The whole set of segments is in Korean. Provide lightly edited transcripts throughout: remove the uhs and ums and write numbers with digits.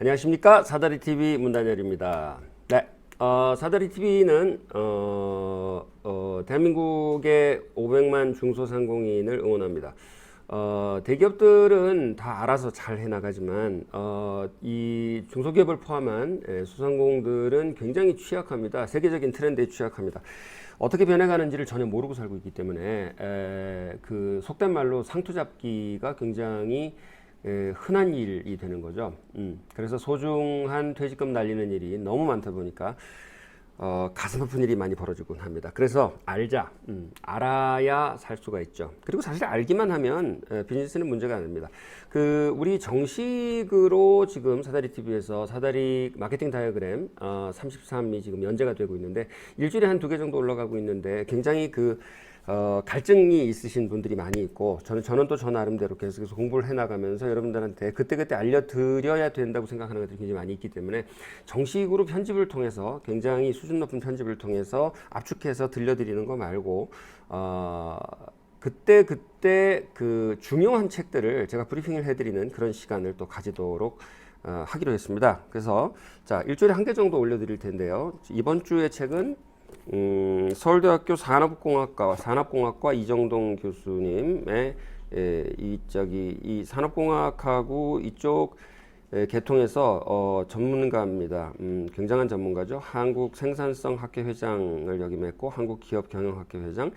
안녕하십니까. 사다리TV 문단열입니다. 네, 사다리TV는 대한민국의 500만 중소상공인을 응원합니다. 대기업들은 다 알아서 잘 해나가지만 이 중소기업을 포함한 소상공들은 굉장히 취약합니다. 세계적인 트렌드에 취약합니다. 어떻게 변해가는지를 전혀 모르고 살고 있기 때문에 그 속된 말로 상투 잡기가 굉장히 흔한 일이 되는 거죠. 그래서 소중한 퇴직금 날리는 일이 너무 많다 보니까 가슴 아픈 일이 많이 벌어지곤 합니다. 그래서 알자, 알아야 살 수가 있죠. 그리고 사실 알기만 하면 비즈니스는 문제가 아닙니다. 그 우리 정식으로 지금 사다리TV에서 사다리 마케팅 다이어그램 33이 지금 연재가 되고 있는데 일주일에 한 2개 정도 올라가고 있는데 굉장히 갈증이 있으신 분들이 많이 있고 저는 또 저 나름대로 계속해서 공부를 해나가면서 여러분들한테 그때그때 알려드려야 된다고 생각하는 것들이 굉장히 많이 있기 때문에 정식으로 편집을 통해서 굉장히 수준 높은 편집을 통해서 압축해서 들려드리는 거 말고 그때 그 중요한 책들을 제가 브리핑을 해드리는 그런 시간을 또 가지도록 하기로 했습니다. 그래서 자, 일주일에 1개 정도 올려드릴 텐데요. 이번 주의 책은 서울대학교 산업공학과 이정동 교수님의 이 산업공학하고 이쪽 계통에서 전문가입니다. 굉장한 전문가죠. 한국생산성학회 회장을 역임했고 한국기업경영학회 회장,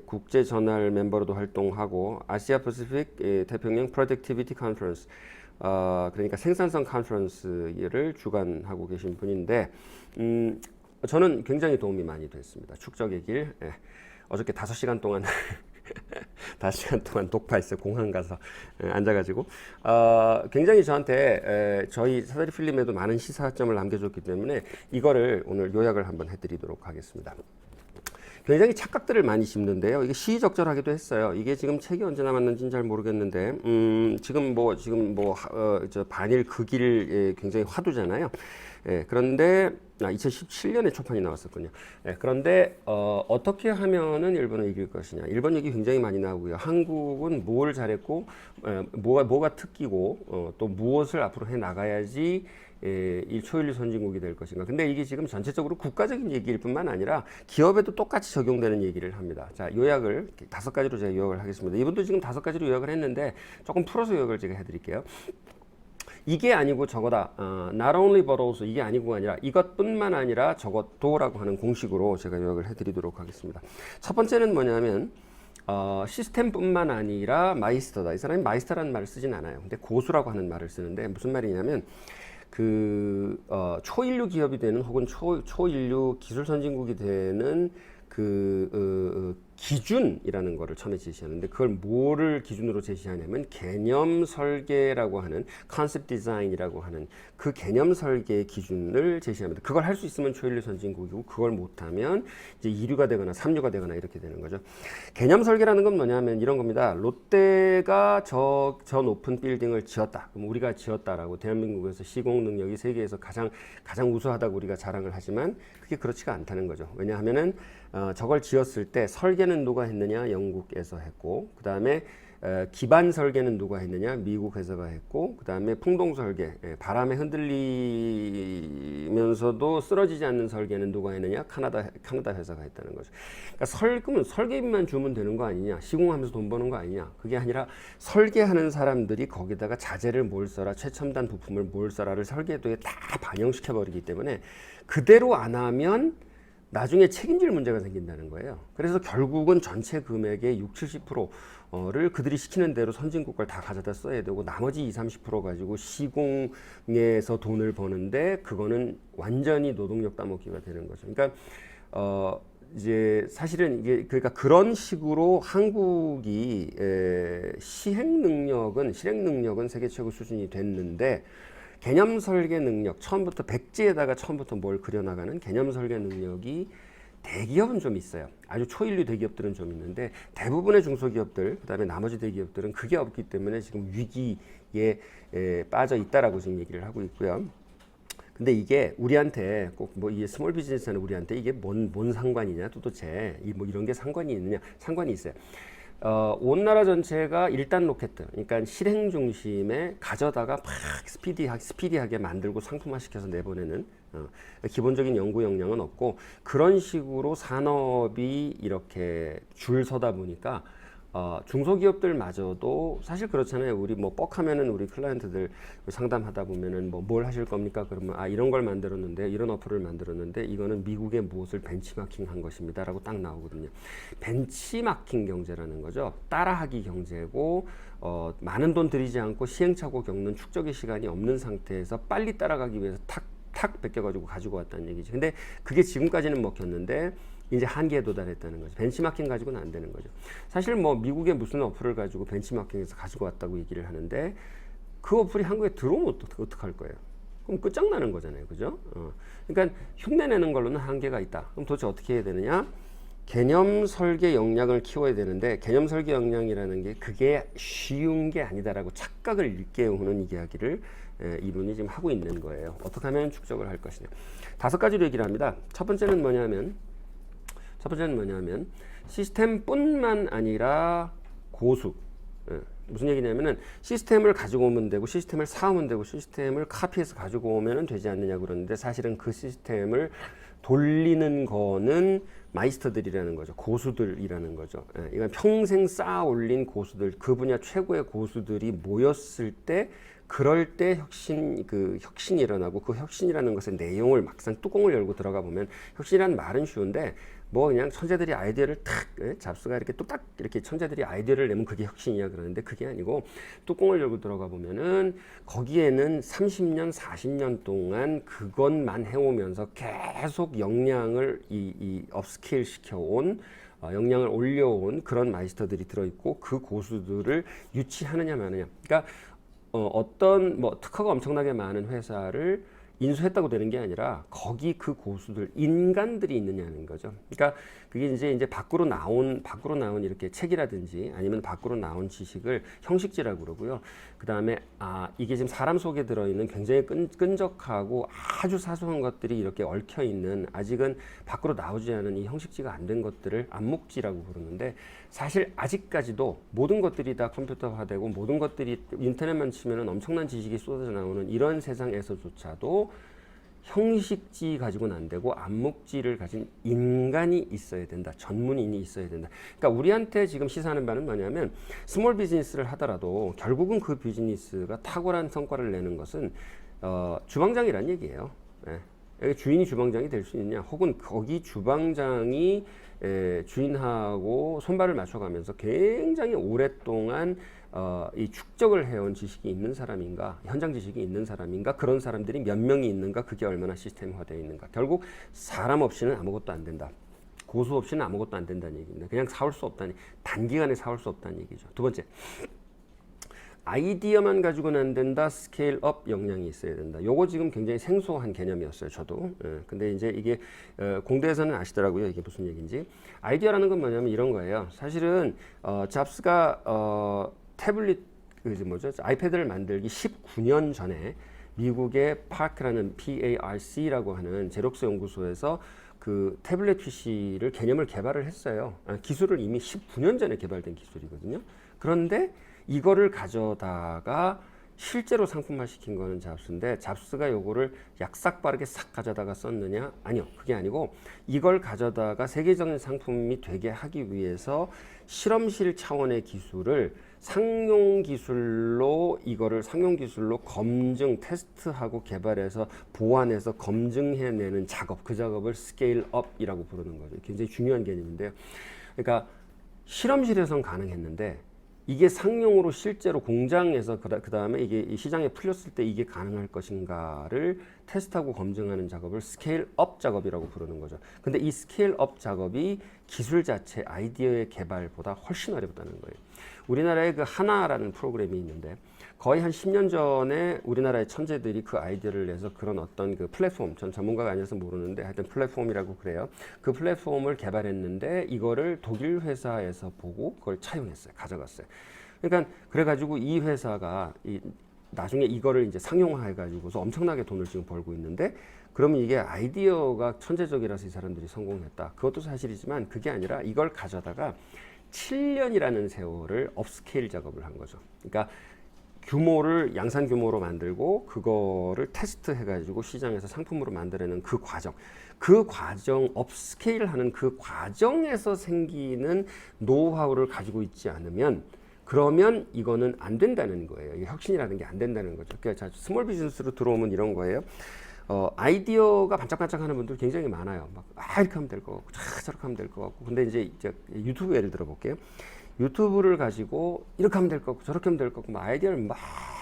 국제저널 멤버로도 활동하고 아시아 퍼시픽 태평양 프로덕티비티 컨퍼런스 그러니까 생산성 컨퍼런스를 주관하고 계신 분인데 저는 굉장히 도움이 많이 됐습니다. 축적의 길. 어저께 5시간 동안 5시간 동안 독파했어요. 공항 가서 앉아가지고 굉장히 저한테 저희 사다리 필름에도 많은 시사점을 남겨줬기 때문에 이거를 오늘 요약을 한번 해드리도록 하겠습니다. 굉장히 착각들을 많이 짚는데요. 이게 시의적절하기도 했어요. 이게 지금 책이 언제 나왔는지는 잘 모르겠는데 지금 반일 극일 굉장히 화두잖아요. 그런데 2017년에 초판이 나왔었군요. 그런데 어떻게 하면은 일본을 이길 것이냐. 일본 얘기 굉장히 많이 나오고요. 한국은 뭘 잘했고 뭐가 특기고 또 무엇을 앞으로 해 나가야지 초일류 선진국이 될 것인가. 근데 이게 지금 전체적으로 국가적인 얘기일 뿐만 아니라 기업에도 똑같이 적용되는 얘기를 합니다. 자, 요약을 5가지로 제가 요약을 하겠습니다. 이분도 지금 5가지로 요약을 했는데 조금 풀어서 요약을 제가 해드릴게요. 이게 아니고 저거다. not only but also 이게 아니고가 아니라 이것뿐만 아니라 저것도라고 하는 공식으로 제가 요약을 해드리도록 하겠습니다. 첫 번째는 뭐냐면 시스템뿐만 아니라 마이스터다. 이 사람이 마이스터라는 말을 쓰진 않아요. 근데 고수라고 하는 말을 쓰는데 무슨 말이냐면 초인류 기업이 되는 혹은 초인류 기술 선진국이 되는 기준이라는 거를 처음에 제시하는데 그걸 뭐를 기준으로 제시하냐면 개념 설계라고 하는 컨셉 디자인이라고 하는 그 개념 설계의 기준을 제시합니다. 그걸 할 수 있으면 초일류 선진국이고 그걸 못하면 이제 2류가 되거나 3류가 되거나 이렇게 되는 거죠. 개념 설계라는 건 뭐냐면 이런 겁니다. 롯데가 저 높은 빌딩을 지었다. 그럼 우리가 지었다라고 대한민국에서 시공 능력이 세계에서 가장 우수하다고 우리가 자랑을 하지만 그게 그렇지가 않다는 거죠. 왜냐하면은 저걸 지었을 때 설계는 누가 했느냐? 영국에서 했고, 그 다음에 기반 설계는 누가 했느냐? 미국 회사가 했고, 그 다음에 풍동 설계, 바람에 흔들리면서도 쓰러지지 않는 설계는 누가 했느냐? 카나다 회사가 했다는 거죠. 그러니까 설계비만 주면 되는 거 아니냐? 시공하면서 돈 버는 거 아니냐? 그게 아니라 설계하는 사람들이 거기다가 자재를 뭘 써라, 최첨단 부품을 뭘 써라를 설계도에 다 반영시켜 버리기 때문에 그대로 안 하면 나중에 책임질 문제가 생긴다는 거예요. 그래서 결국은 전체 금액의 60-70%를 그들이 시키는 대로 선진국 걸 다 가져다 써야 되고 나머지 20-30% 가지고 시공에서 돈을 버는데 그거는 완전히 노동력 따먹기가 되는 거죠. 그러니까 이제 사실은 이게 그러니까 그런 식으로 한국이 실행 능력은 세계 최고 수준이 됐는데 개념 설계 능력, 처음부터 백지에다가 처음부터 뭘 그려나가는 개념 설계 능력이 대기업은 좀 있어요. 아주 초일류 대기업들은 좀 있는데 대부분의 중소기업들, 그 다음에 나머지 대기업들은 그게 없기 때문에 지금 위기에 빠져 있다라고 지금 얘기를 하고 있고요. 근데 이게 우리한테 꼭 이 스몰 비즈니스 하는 우리한테 이게 뭔 상관이냐 도대체 뭐 이런 게 상관이 있느냐? 상관이 있어요. 온 나라 전체가 1단 로켓, 그러니까 실행 중심에 가져다가 막 스피디하게 만들고 상품화시켜서 내보내는 기본적인 연구 역량은 없고, 그런 식으로 산업이 이렇게 줄 서다 보니까 중소기업들마저도 사실 그렇잖아요. 우리 뭐 뻑하면은 우리 클라이언트들 상담하다 보면은 뭐 뭘 하실 겁니까? 그러면 이런 걸 만들었는데, 이런 어플을 만들었는데 이거는 미국의 무엇을 벤치마킹한 것입니다라고 딱 나오거든요. 벤치마킹 경제라는 거죠. 따라하기 경제고, 많은 돈 들이지 않고 시행착오 겪는 축적의 시간이 없는 상태에서 빨리 따라가기 위해서 탁 뺏겨가지고 가지고 왔다는 얘기죠. 근데 그게 지금까지는 먹혔는데 이제 한계에 도달했다는 거죠. 벤치마킹 가지고는 안 되는 거죠. 사실 뭐 미국의 무슨 어플을 가지고 벤치마킹해서 가지고 왔다고 얘기를 하는데, 그 어플이 한국에 들어오면 어떡할 거예요? 그럼 끝장나는 거잖아요. 그죠? 그러니까 흉내내는 걸로는 한계가 있다. 그럼 도대체 어떻게 해야 되느냐? 개념 설계 역량을 키워야 되는데, 개념 설계 역량이라는 게 그게 쉬운 게 아니다라고 착각을 일깨우는 이야기를 이분이 지금 하고 있는 거예요. 어떻게 하면 축적을 할 것이냐. 5가지로 얘기를 합니다. 첫 번째는 뭐냐면 시스템뿐만 아니라 고수. 무슨 얘기냐면은 시스템을 가지고 오면 되고, 시스템을 사오면 되고, 시스템을 카피해서 가지고 오면 되지 않느냐 그러는데, 사실은 그 시스템을 돌리는 거는 마이스터들이라는 거죠. 고수들이라는 거죠. 이건 평생 쌓아 올린 고수들, 그 분야 최고의 고수들이 모였을 때, 그럴 때 혁신이 일어나고, 그 혁신이라는 것의 내용을 막상 뚜껑을 열고 들어가 보면, 혁신이라는 말은 쉬운데 뭐 그냥 천재들이 아이디어를 잡스가 이렇게 뚝딱 이렇게 천재들이 아이디어를 내면 그게 혁신이야 그러는데, 그게 아니고 뚜껑을 열고 들어가 보면은 거기에는 30년 40년 동안 그것만 해오면서 계속 역량을 업스케일 시켜온, 역량을 올려온 그런 마이스터들이 들어있고, 그 고수들을 유치하느냐 마느냐. 그러니까 어떤 뭐 특허가 엄청나게 많은 회사를 인수했다고 되는 게 아니라, 거기 그 고수들, 인간들이 있느냐는 거죠. 그러니까 그게 이제 밖으로 나온 이렇게 책이라든지 아니면 밖으로 나온 지식을 형식지라고 그러고요. 그 다음에 이게 지금 사람 속에 들어있는 굉장히 끈적하고 아주 사소한 것들이 이렇게 얽혀 있는, 아직은 밖으로 나오지 않은 이 형식지가 안 된 것들을 암묵지라고 부르는데, 사실 아직까지도 모든 것들이 다 컴퓨터화되고 모든 것들이 인터넷만 치면은 엄청난 지식이 쏟아져 나오는 이런 세상에서조차도 형식지 가지고는 안 되고 암묵지를 가진 인간이 있어야 된다. 전문인이 있어야 된다. 그러니까 우리한테 지금 시사하는 바는 뭐냐면, 스몰 비즈니스를 하더라도 결국은 그 비즈니스가 탁월한 성과를 내는 것은 주방장이란 얘기예요. 여기 주인이 주방장이 될 수 있느냐, 혹은 거기 주방장이 주인하고 손발을 맞춰가면서 굉장히 오랫동안 이 축적을 해온 지식이 있는 사람인가, 현장 지식이 있는 사람인가, 그런 사람들이 몇 명이 있는가, 그게 얼마나 시스템화되어 있는가. 결국 사람 없이는 아무것도 안 된다. 고수 없이는 아무것도 안 된다는 얘기입니다. 그냥 사올 수 없다니, 단기간에 사올 수 없다는 얘기죠. 두 번째, 아이디어만 가지고는 안 된다. 스케일업 역량이 있어야 된다. 요거 지금 굉장히 생소한 개념이었어요, 저도. 근데 이제 이게 공대에서는 아시더라고요, 이게 무슨 얘기인지. 아이디어라는 건 뭐냐면 이런 거예요. 사실은 잡스가 태블릿 아이패드를 만들기 19년 전에 미국의 파크라는 PARC라고 하는 제록스 연구소에서 그 태블릿 PC를 개념을 개발을 했어요. 기술을 이미 19년 전에 개발된 기술이거든요. 그런데 이거를 가져다가 실제로 상품화 시킨 거는 잡스인데, 잡스가 요거를 약삭 빠르게 싹 가져다가 썼느냐? 아니요. 그게 아니고, 이걸 가져다가 세계적인 상품이 되게 하기 위해서 실험실 차원의 기술을 상용 기술로 검증, 테스트하고 개발해서 보완해서 검증해내는 작업, 그 작업을 스케일업이라고 부르는 거죠. 굉장히 중요한 개념인데요. 그러니까 실험실에선 가능했는데, 이게 상용으로 실제로 공장에서 그 다음에 이게 시장에 풀렸을 때 이게 가능할 것인가를 테스트하고 검증하는 작업을 스케일업 작업이라고 부르는 거죠. 근데 이 스케일업 작업이 기술 자체, 아이디어의 개발보다 훨씬 어렵다는 거예요. 우리나라에 그 하나라는 프로그램이 있는데, 거의 한 10년 전에 우리나라의 천재들이 그 아이디어를 내서 그런 어떤 그 플랫폼, 전 전문가가 아니어서 모르는데 하여튼 플랫폼이라고 그래요. 그 플랫폼을 개발했는데, 이거를 독일 회사에서 보고 그걸 차용했어요. 가져갔어요. 그러니까 그래가지고 이 회사가 나중에 이거를 이제 상용화해가지고서 엄청나게 돈을 지금 벌고 있는데, 그러면 이게 아이디어가 천재적이라서 이 사람들이 성공했다. 그것도 사실이지만 그게 아니라 이걸 가져다가 7년이라는 세월을 업스케일 작업을 한 거죠. 그러니까 규모를 양산 규모로 만들고 그거를 테스트 해가지고 시장에서 상품으로 만들어내는 그 과정 업스케일하는 그 과정에서 생기는 노하우를 가지고 있지 않으면 그러면 이거는 안 된다는 거예요. 이게 혁신이라는 게 안 된다는 거죠. 그러니까 스몰 비즈니스로 들어오면 이런 거예요. 아이디어가 반짝반짝하는 분들 굉장히 많아요. 막 이렇게 하면 될 것 같고 저렇게 하면 될 것 같고. 근데 이제 유튜브 예를 들어 볼게요. 유튜브를 가지고 이렇게 하면 될 것 같고 저렇게 하면 될 것 같고 막 아이디어를 막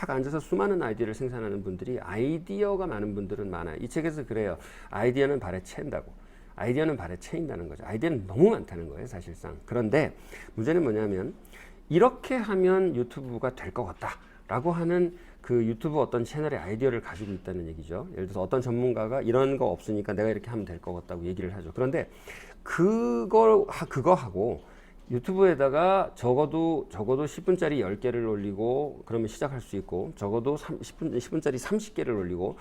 앉아서 수많은 아이디어를 생산하는 분들이 아이디어가 많은 분들은 많아요. 이 책에서 그래요. 아이디어는 발에 채인다고. 아이디어는 발에 채인다는 거죠. 아이디어는 너무 많다는 거예요, 사실상. 그런데 문제는 뭐냐면 이렇게 하면 유튜브가 될 것 같다라고 하는 그 유튜브 어떤 채널의 아이디어를 가지고 있다는 얘기죠. 예를 들어서 어떤 전문가가 이런 거 없으니까 내가 이렇게 하면 될 것 같다고 얘기를 하죠. 그런데 그거 하고 유튜브에다가 적어도 10분짜리 10개를 올리고 그러면 시작할 수 있고 적어도 10분짜리 30개를 올리고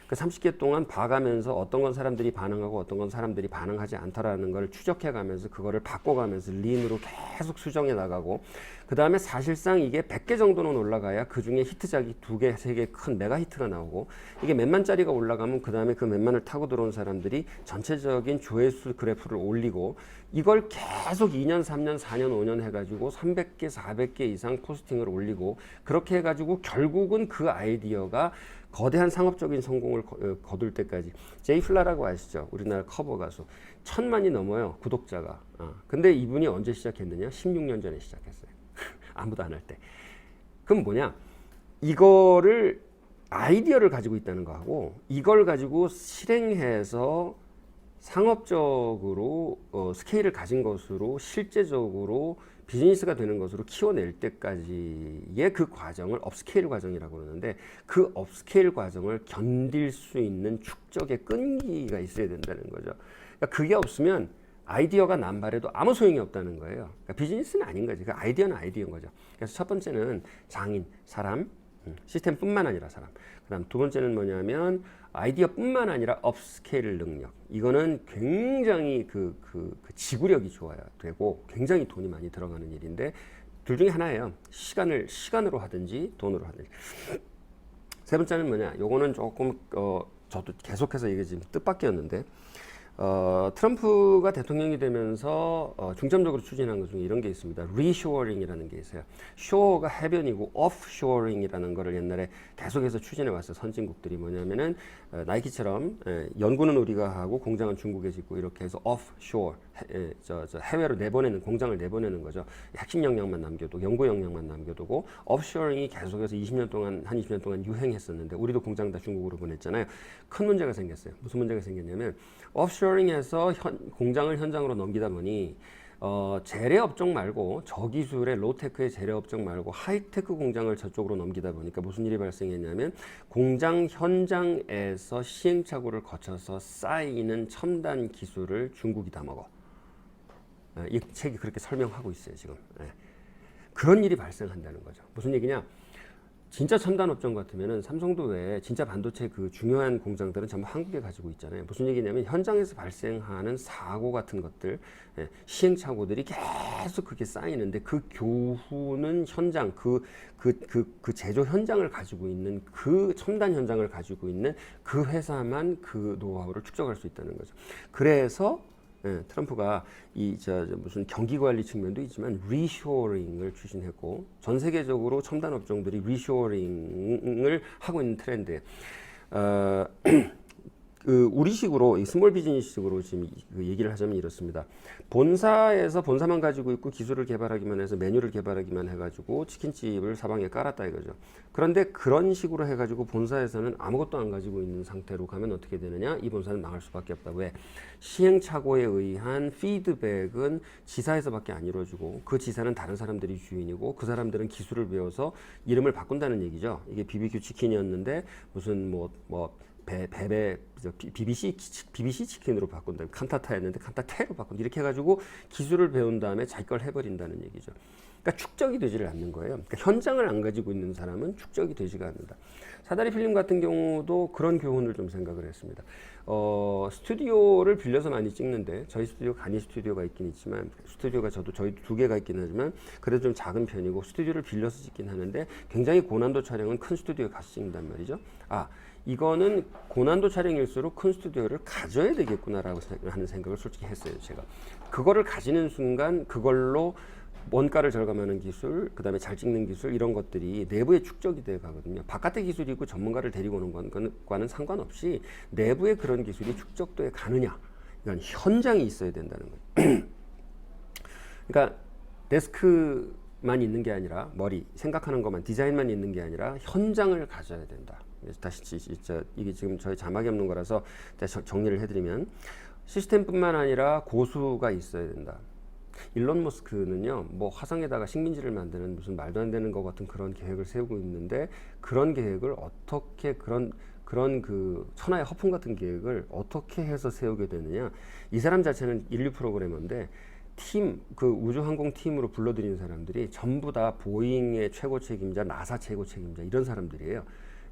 그 30개 동안 봐가면서 어떤 건 사람들이 반응하고 어떤 건 사람들이 반응하지 않더라는 걸 추적해 가면서 그거를 바꿔가면서 린으로 계속 수정해 나가고 그 다음에 사실상 이게 100개 정도는 올라가야 그 중에 히트작이 2개, 3개 큰 메가 히트가 나오고 이게 몇만짜리가 올라가면 그 다음에 그 몇만을 타고 들어온 사람들이 전체적인 조회수 그래프를 올리고 이걸 계속 2년, 3년, 4년, 5년 해가지고 300개, 400개 이상 포스팅을 올리고 그렇게 해가지고 결국은 그 아이디어가 거대한 상업적인 성공을 거둘 때까지 제이 플라라고 아시죠? 우리나라 커버 가수 1000만이 넘어요 구독자가. 근데 이분이 언제 시작했느냐? 16년 전에 시작했어요. 아무도 안 할 때. 그럼 뭐냐? 이거를 아이디어를 가지고 있다는 거하고 이걸 가지고 실행해서 상업적으로 스케일을 가진 것으로 실제적으로 비즈니스가 되는 것으로 키워낼 때까지의 그 과정을 업스케일 과정이라고 그러는데 그 업스케일 과정을 견딜 수 있는 축적의 끈기가 있어야 된다는 거죠. 그러니까 그게 없으면 아이디어가 남발해도 아무 소용이 없다는 거예요. 그러니까 비즈니스는 아닌 거지. 그 아이디어는 아이디어인 거죠. 그래서 첫 번째는 장인, 사람, 시스템뿐만 아니라 사람. 그다음 두 번째는 뭐냐면 아이디어뿐만 아니라 업스케일 능력. 이거는 굉장히 그 지구력이 좋아야 되고 굉장히 돈이 많이 들어가는 일인데 둘 중에 하나예요. 시간으로 하든지 돈으로 하든지. 세 번째는 뭐냐? 요거는 조금 저도 계속해서 이게 지금 뜻밖이었는데 트럼프가 대통령이 되면서 중점적으로 추진한 것 중에 이런 게 있습니다. 리쇼어링이라는 게 있어요. 쇼어가 해변이고 오프쇼어링이라는 거를 옛날에 계속해서 추진해 왔어요. 선진국들이 뭐냐면은 나이키처럼 연구는 우리가 하고 공장은 중국에 짓고 이렇게 해서 오프쇼어 해외로 내보내는 공장을 내보내는 거죠. 핵심 역량만 남겨두고 연구 역량만 남겨두고 오프쇼어링이 계속해서 20년 동안 유행했었는데 우리도 공장 다 중국으로 보냈잖아요. 큰 문제가 생겼어요. 무슨 문제가 생겼냐면 오프쇼어링에서 공장을 현장으로 넘기다 보니 재래 업종 말고 저기술의 로테크의 재래 업종 말고 하이테크 공장을 저쪽으로 넘기다 보니까 무슨 일이 발생했냐면 공장 현장에서 시행착오를 거쳐서 쌓이는 첨단 기술을 중국이 다 먹어. 이 책이 그렇게 설명하고 있어요 지금. 그런 일이 발생한다는 거죠. 무슨 얘기냐? 진짜 첨단 업종 같으면은 삼성도 외에 진짜 반도체 그 중요한 공장들은 전부 한국에 가지고 있잖아요. 무슨 얘기냐면 현장에서 발생하는 사고 같은 것들, 시행착오들이 계속 그렇게 쌓이는데 그 교훈은 현장, 그 제조 현장을 가지고 있는 그 첨단 현장을 가지고 있는 그 회사만 그 노하우를 축적할 수 있다는 거죠. 그래서 트럼프가 무슨 경기 관리 측면도 있지만 리쇼어링을 추진했고 전 세계적으로 첨단 업종들이 리쇼어링을 하고 있는 트렌드에 우리식으로 스몰 비즈니스식으로 지금 얘기를 하자면 이렇습니다. 본사에서 본사만 가지고 있고 기술을 개발하기만 해서 메뉴를 개발하기만 해가지고 치킨집을 사방에 깔았다 이거죠. 그런데 그런 식으로 해가지고 본사에서는 아무것도 안 가지고 있는 상태로 가면 어떻게 되느냐? 이 본사는 망할 수밖에 없다. 왜? 시행착오에 의한 피드백은 지사에서밖에 안 이루어지고 그 지사는 다른 사람들이 주인이고 그 사람들은 기술을 배워서 이름을 바꾼다는 얘기죠. 이게 BBQ 치킨이었는데 무슨 BBC 치킨으로 바꾼다. 칸타타였는데 칸타테로 바꾼다. 이렇게 해가지고 기술을 배운 다음에 자기 걸 해버린다는 얘기죠. 그러니까 축적이 되지를 않는 거예요. 그러니까 현장을 안 가지고 있는 사람은 축적이 되지가 않는다. 사다리 필름 같은 경우도 그런 교훈을 좀 생각을 했습니다. 스튜디오를 빌려서 많이 찍는데 저희 스튜디오 간이 스튜디오가 있긴 있지만 스튜디오가 저희 두 개가 있긴 하지만 그래도 좀 작은 편이고 스튜디오를 빌려서 찍긴 하는데 굉장히 고난도 촬영은 큰 스튜디오에 가서 찍는단 말이죠. 이거는 고난도 촬영일수록 큰 스튜디오를 가져야 되겠구나라고 하는 생각을 솔직히 했어요. 제가 그거를 가지는 순간 그걸로 원가를 절감하는 기술, 그 다음에 잘 찍는 기술 이런 것들이 내부에 축적이 돼 가거든요. 바깥의 기술이고 전문가를 데리고 오는 것과는 상관없이 내부에 그런 기술이 축적돼 가느냐, 이건 현장이 있어야 된다는 거예요. 그러니까 데스크만 있는 게 아니라 머리 생각하는 것만 디자인만 있는 게 아니라 현장을 가져야 된다. 다시 진짜 이게 지금 저희 자막이 없는 거라서 정리를 해드리면 시스템뿐만 아니라 고수가 있어야 된다. 일론 머스크는요, 뭐 화성에다가 식민지를 만드는 무슨 말도 안 되는 것 같은 그런 계획을 세우고 있는데 그런 계획을 어떻게 그런 그 천하의 허풍 같은 계획을 어떻게 해서 세우게 되느냐. 이 사람 자체는 인류 프로그래머인데 그 우주항공 팀으로 불러들인 사람들이 전부 다 보잉의 최고 책임자, 나사 최고 책임자 이런 사람들이에요.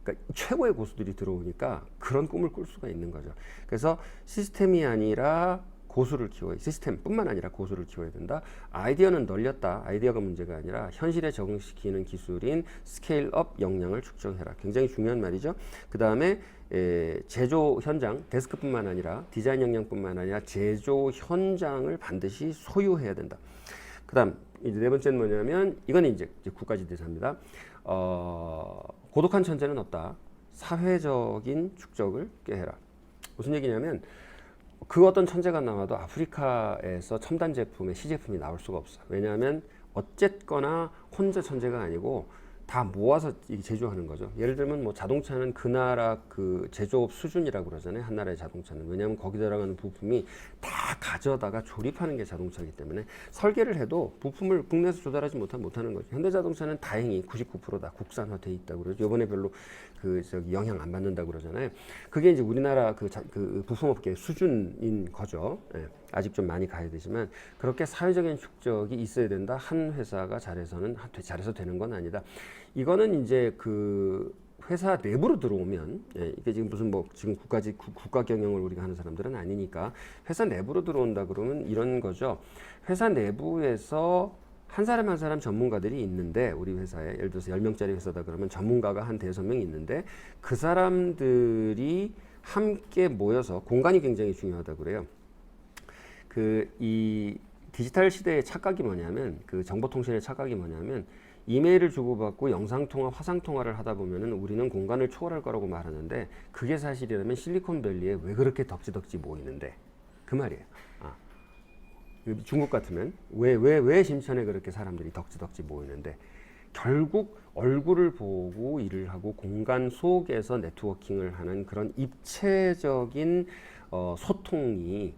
그러니까 최고의 고수들이 들어오니까 그런 꿈을 꿀 수가 있는 거죠. 그래서 시스템이 아니라 고수를 키워야, 시스템뿐만 아니라 고수를 키워야 된다. 아이디어는 널렸다. 아이디어가 문제가 아니라 현실에 적응시키는 기술인 스케일업 역량을 축적해라. 굉장히 중요한 말이죠. 그 다음에 제조 현장, 데스크뿐만 아니라 디자인 역량뿐만 아니라 제조 현장을 반드시 소유해야 된다. 그 다음 이제 네 번째는 뭐냐면 이건 이제 국가지 대사입니다. 고독한 천재는 없다. 사회적인 축적을 꾀해라. 무슨 얘기냐면 그 어떤 천재가 나와도 아프리카에서 첨단 제품의 시제품이 나올 수가 없어. 왜냐하면 어쨌거나 혼자 천재가 아니고 다 모아서 제조하는 거죠. 예를 들면 뭐 자동차는 그 나라 그 제조업 수준이라고 그러잖아요. 한 나라의 자동차는. 왜냐하면 거기 들어가는 부품이 다 가져다가 조립하는 게 자동차이기 때문에 설계를 해도 부품을 국내에서 조달하지 못하는 거죠. 현대자동차는 다행히 99%다 국산화돼 있다고 그러죠. 이번에 별로 영향 안 받는다고 그러잖아요. 그게 이제 우리나라 그 부품업계 수준인 거죠. 예. 아직 좀 많이 가야 되지만 그렇게 사회적인 축적이 있어야 된다. 한 회사가 잘해서 되는 건 아니다. 이거는 이제 그 회사 내부로 들어오면 이게 지금 무슨 뭐 지금 국가 경영을 우리가 하는 사람들은 아니니까 회사 내부로 들어온다 그러면 이런 거죠. 회사 내부에서 한 사람 한 사람 전문가들이 있는데 우리 회사에 예를 들어서 10명짜리 회사다 그러면 전문가가 한 5명 있는데 그 사람들이 함께 모여서 공간이 굉장히 중요하다 그래요. 이 디지털 시대의 착각이 뭐냐면 그 정보통신의 착각이 뭐냐면 이메일을 주고받고 영상통화, 화상통화를 하다 보면은 우리는 공간을 초월할 거라고 말하는데 그게 사실이라면 실리콘밸리에 왜 그렇게 덕지덕지 모이는데 그 말이에요. 중국 같으면 왜 심천에 그렇게 사람들이 덕지덕지 모이는데 결국 얼굴을 보고 일을 하고 공간 속에서 네트워킹을 하는 그런 입체적인 소통이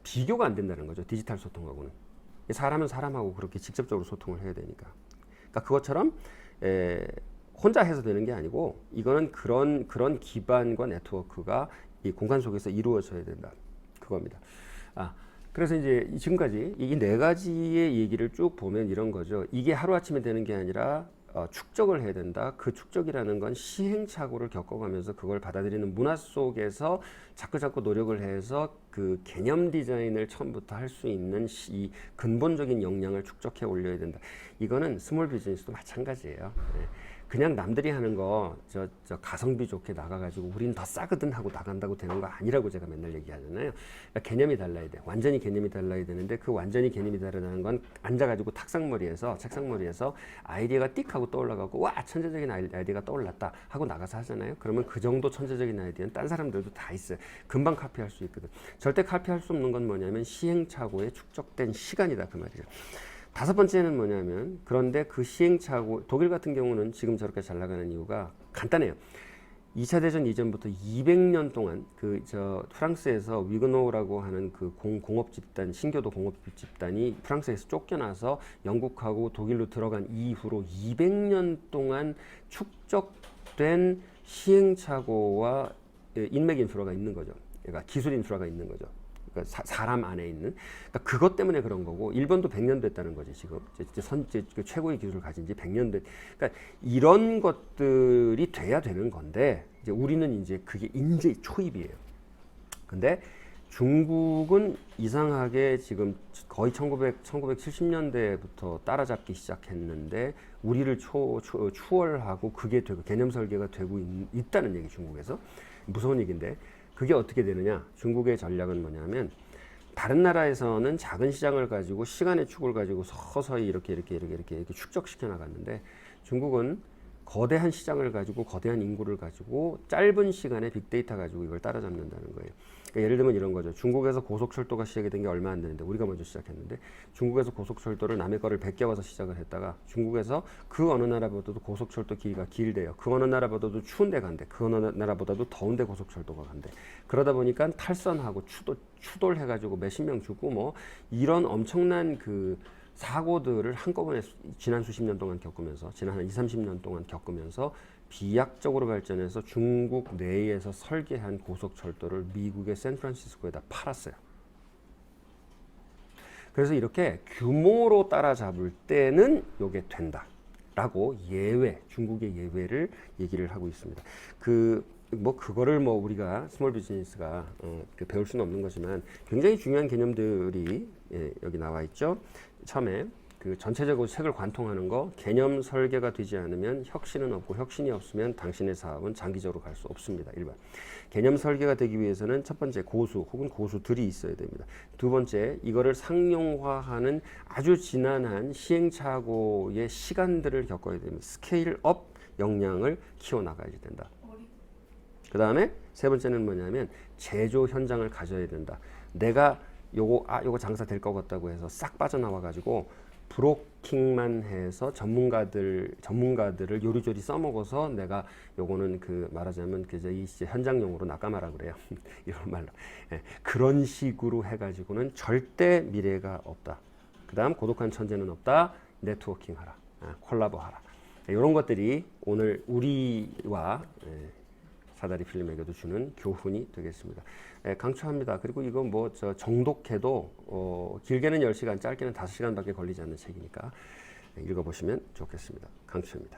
비교가 안 된다는 거죠. 디지털 소통하고는. 사람은 사람하고 그렇게 직접적으로 소통을 해야 되니까. 그러니까 그것처럼 혼자 해서 되는 게 아니고 이거는 그런 기반과 네트워크가 이 공간 속에서 이루어져야 된다. 그겁니다. 그래서 이제 지금까지 이 네 가지의 얘기를 쭉 보면 이런 거죠. 이게 하루아침에 되는 게 아니라 축적을 해야 된다. 그 축적이라는 건 시행착오를 겪어가면서 그걸 받아들이는 문화 속에서 자꾸 노력을 해서 그 개념 디자인을 처음부터 할 수 있는 이 근본적인 역량을 축적해 올려야 된다. 이거는 스몰 비즈니스도 마찬가지예요. 그냥 남들이 하는 거 저 가성비 좋게 나가가지고 우리는 더 싸거든 하고 나간다고 되는 거 아니라고 제가 맨날 얘기하잖아요. 그러니까 개념이 달라야 돼. 완전히 개념이 달라야 되는데 그 완전히 개념이 다르다는 건 앉아가지고 책상머리에서 아이디어가 띡 하고 떠올라가고 와 천재적인 아이디어가 떠올랐다 하고 나가서 하잖아요. 그러면 그 정도 천재적인 아이디어는 딴 사람들도 다 있어요. 금방 카피할 수 있거든. 절대 카피할 수 없는 건 뭐냐면 시행착오에 축적된 시간이다 그 말이죠. 다섯 번째는 뭐냐면 그런데 그 시행착오 독일 같은 경우는 지금 저렇게 잘 나가는 이유가 간단해요. 2차 대전 이전부터 200년 동안 프랑스에서 위그노라고 하는 그 공업 집단 신교도 공업 집단이 프랑스에서 쫓겨나서 영국하고 독일로 들어간 이후로 200년 동안 축적된 시행착오와 인맥 인프라가 있는 거죠. 그러니까 기술 인프라가 있는 거죠. 그러니까 사람 안에 있는. 그러니까 그것 때문에 그런 거고 일본도 100년 됐다는 거지 지금. 이제 최고의 기술을 가진 지 100년 됐. 그러니까 이런 것들이 돼야 되는 건데 이제 우리는 이제 그게 인재 초입이에요. 근데 중국은 이상하게 지금 거의 1970년대부터 따라잡기 시작했는데 우리를 추월하고 그게 되고 개념 설계가 되고 있다는 얘기 중국에서. 무서운 얘기인데 그게 어떻게 되느냐. 중국의 전략은 뭐냐면 다른 나라에서는 작은 시장을 가지고 시간의 축을 가지고 서서히 이렇게 축적시켜 나갔는데 중국은 거대한 시장을 가지고 거대한 인구를 가지고 짧은 시간에 빅데이터 가지고 이걸 따라잡는다는 거예요. 그러니까 예를 들면 이런 거죠. 중국에서 고속철도가 시작이 된 게 얼마 안 되는데 우리가 먼저 시작했는데 중국에서 고속철도를 남의 거를 베껴와서 시작을 했다가 중국에서 그 어느 나라보다도 고속철도 길이가 길대요. 그 어느 나라보다도 추운 데 간대. 그 어느 나라보다도 더운 데 고속철도가 간대. 그러다 보니까 탈선하고 추돌해가지고 몇십 명 죽고 뭐 이런 엄청난 그 사고들을 한꺼번에 지난 수십 년 동안 겪으면서 지난 한 20, 30년 동안 겪으면서 비약적으로 발전해서 중국 내에서 설계한 고속철도를 미국의 샌프란시스코에다 팔았어요. 그래서 이렇게 규모로 따라잡을 때는 이게 된다라고 예외, 중국의 예외를 얘기를 하고 있습니다. 그거를 우리가 스몰 비즈니스가 배울 수는 없는 거지만 굉장히 중요한 개념들이 여기 나와 있죠. 처음에 그 전체적으로 책을 관통하는 거, 개념 설계가 되지 않으면 혁신은 없고 혁신이 없으면 당신의 사업은 장기적으로 갈 수 없습니다. 1번. 개념 설계가 되기 위해서는 첫 번째 고수 혹은 고수들이 있어야 됩니다. 두 번째, 이거를 상용화하는 아주 지난한 시행착오의 시간들을 겪어야 됩니다. 스케일업 역량을 키워나가야 된다. 그 다음에 세 번째는 뭐냐면 제조 현장을 가져야 된다. 내가 요거 장사 될 것 같다고 해서 싹 빠져나와 가지고 브로킹만 해서 전문가들을 요리조리 써먹어서 내가 요거는 말하자면 이 현장용으로 낙가마라 그래요. 이런 말로. 그런 식으로 해가지고는 절대 미래가 없다. 그 다음 고독한 천재는 없다. 네트워킹 하라. 콜라보 하라. 이런 것들이 오늘 우리와 사다리 필름에게도 주는 교훈이 되겠습니다. 강추합니다. 그리고 이거 정독해도 길게는 10시간, 짧게는 5시간밖에 걸리지 않는 책이니까 읽어보시면 좋겠습니다. 강추입니다.